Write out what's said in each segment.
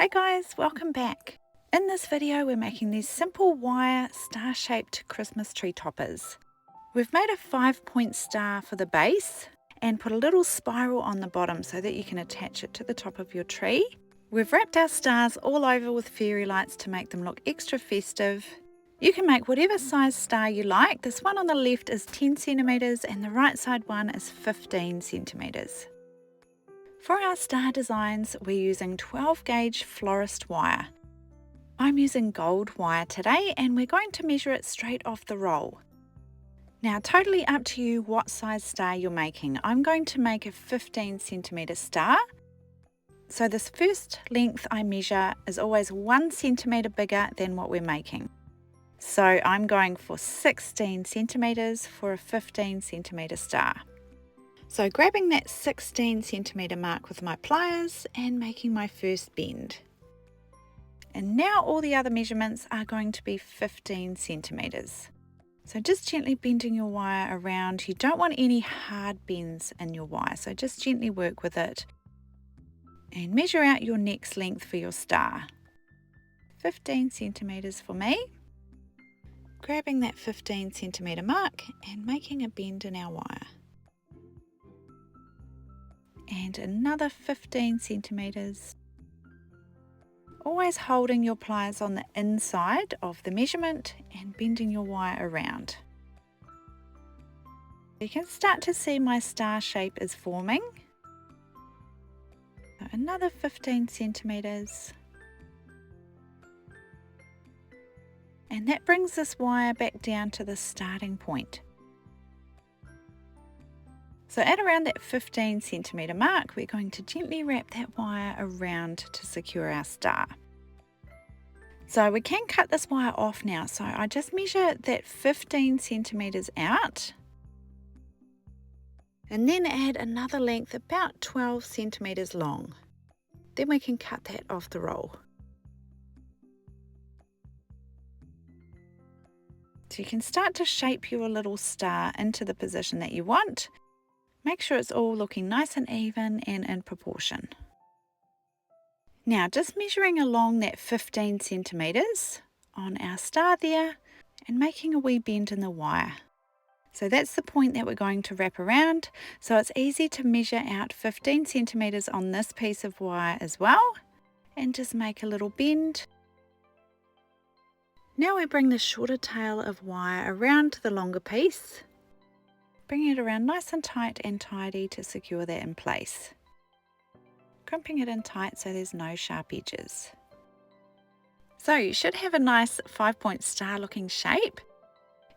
Hey guys, welcome back. In this video we're making these simple wire star-shaped Christmas tree toppers. We've made a 5-point star for the base and put a little spiral on the bottom so that you can attach it to the top of your tree. We've wrapped our stars all over with fairy lights to make them look extra festive. You can make whatever size star you like. This one on the left is 10 centimeters and the right side one is 15 centimeters. For our star designs, we're using 12 gauge florist wire. I'm using gold wire today and we're going to measure it straight off the roll. Now, totally up to you what size star you're making. I'm going to make a 15 centimeter star. So this first length I measure is always 1 centimeter bigger than what we're making. So I'm going for 16 centimeters for a 15 centimeter star. So grabbing that 16 centimeter mark with my pliers and making my first bend. And now all the other measurements are going to be 15 centimeters. So just gently bending your wire around. You don't want any hard bends in your wire, so just gently work with it. And measure out your next length for your star. 15 centimeters for me. Grabbing that 15 centimeter mark and making a bend in our wire. And another 15 centimeters. Always holding your pliers on the inside of the measurement and bending your wire around. You can start to see my star shape is forming. So another 15 centimeters. And that brings this wire back down to the starting point. So at around that 15 centimeter mark, we're going to gently wrap that wire around to secure our star. So we can cut this wire off now. So I just measure that 15 centimeters out and then add another length about 12 centimeters long. Then we can cut that off the roll. So you can start to shape your little star into the position that you want. Make sure it's all looking nice and even and in proportion. Now just measuring along that 15 centimeters on our star there and making a wee bend in the wire. So that's the point that we're going to wrap around. So it's easy to measure out 15 centimeters on this piece of wire as well and just make a little bend. Now we bring the shorter tail of wire around to the longer piece. Bring it around nice and tight and tidy to secure that in place. Crimping it in tight so there's no sharp edges. So you should have a nice 5-point star looking shape.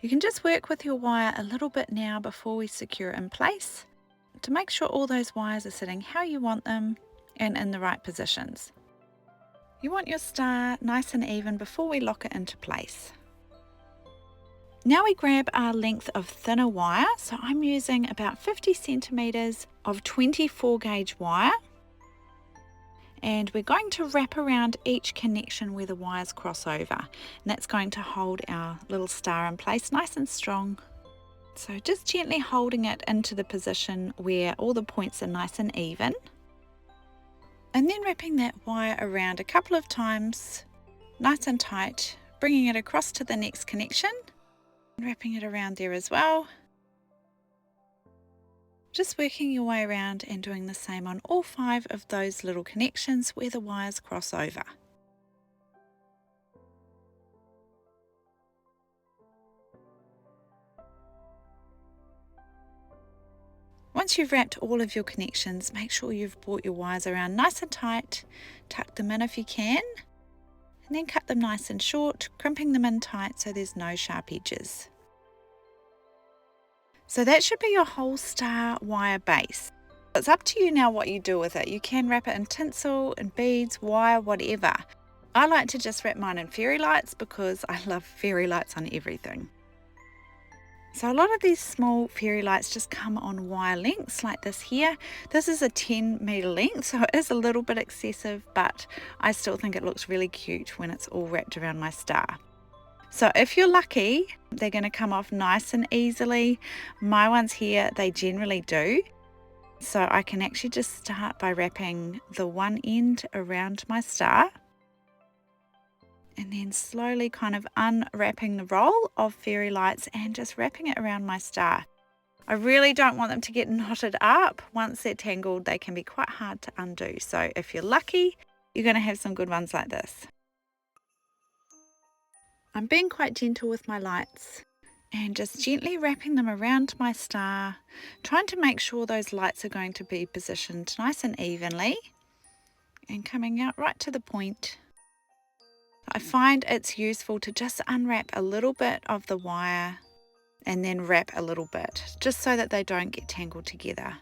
You can just work with your wire a little bit now before we secure it in place to make sure all those wires are sitting how you want them and in the right positions. You want your star nice and even before we lock it into place. Now we grab our length of thinner wire, so I'm using about 50 centimeters of 24 gauge wire, and we're going to wrap around each connection where the wires cross over, and that's going to hold our little star in place nice and strong. So just gently holding it into the position where all the points are nice and even, and then wrapping that wire around a couple of times nice and tight, bringing it across to the next connection. Wrapping it around there as well. Just working your way around and doing the same on all 5 of those little connections where the wires cross over. Once you've wrapped all of your connections, make sure you've brought your wires around nice and tight, tuck them in if you can, and then cut them nice and short, crimping them in tight so there's no sharp edges. So that should be your whole star wire base. It's up to you now what you do with it. You can wrap it in tinsel, in beads, wire, whatever. I like to just wrap mine in fairy lights because I love fairy lights on everything. So a lot of these small fairy lights just come on wire lengths like this here. This is a 10 meter length, so it is a little bit excessive, but I still think it looks really cute when it's all wrapped around my star. So if you're lucky, they're going to come off nice and easily. My ones here, they generally do. So I can actually just start by wrapping the one end around my star, and then slowly kind of unwrapping the roll of fairy lights and just wrapping it around my star. I really don't want them to get knotted up. Once they're tangled, they can be quite hard to undo. So if you're lucky, you're going to have some good ones like this. I'm being quite gentle with my lights and just gently wrapping them around my star, trying to make sure those lights are going to be positioned nice and evenly and coming out right to the point. I find it's useful to just unwrap a little bit of the wire and then wrap a little bit, just so that they don't get tangled together.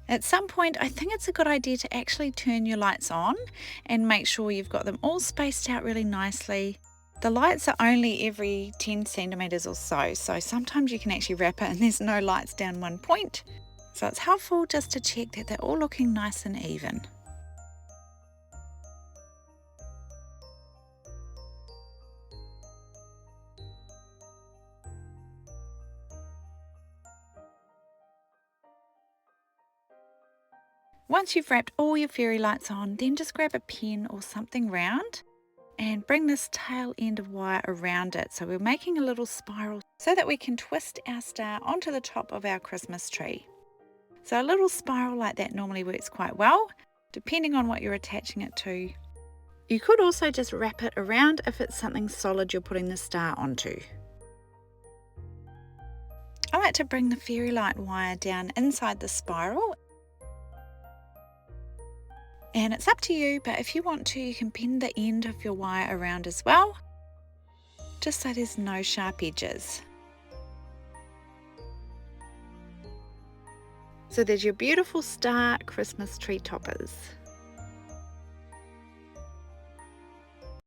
At some point, I think it's a good idea to actually turn your lights on and make sure you've got them all spaced out really nicely. The lights are only every 10 centimeters or so sometimes you can actually wrap it and there's no lights down one point. So it's helpful just to check that they're all looking nice and even. Once you've wrapped all your fairy lights on, then just grab a pen or something round and bring this tail end of wire around it. So we're making a little spiral so that we can twist our star onto the top of our Christmas tree. So a little spiral like that normally works quite well, depending on what you're attaching it to. You could also just wrap it around if it's something solid you're putting the star onto. I like to bring the fairy light wire down inside the spiral. And it's up to you, but if you want to, you can bend the end of your wire around as well, just so there's no sharp edges. So there's your beautiful star Christmas tree toppers.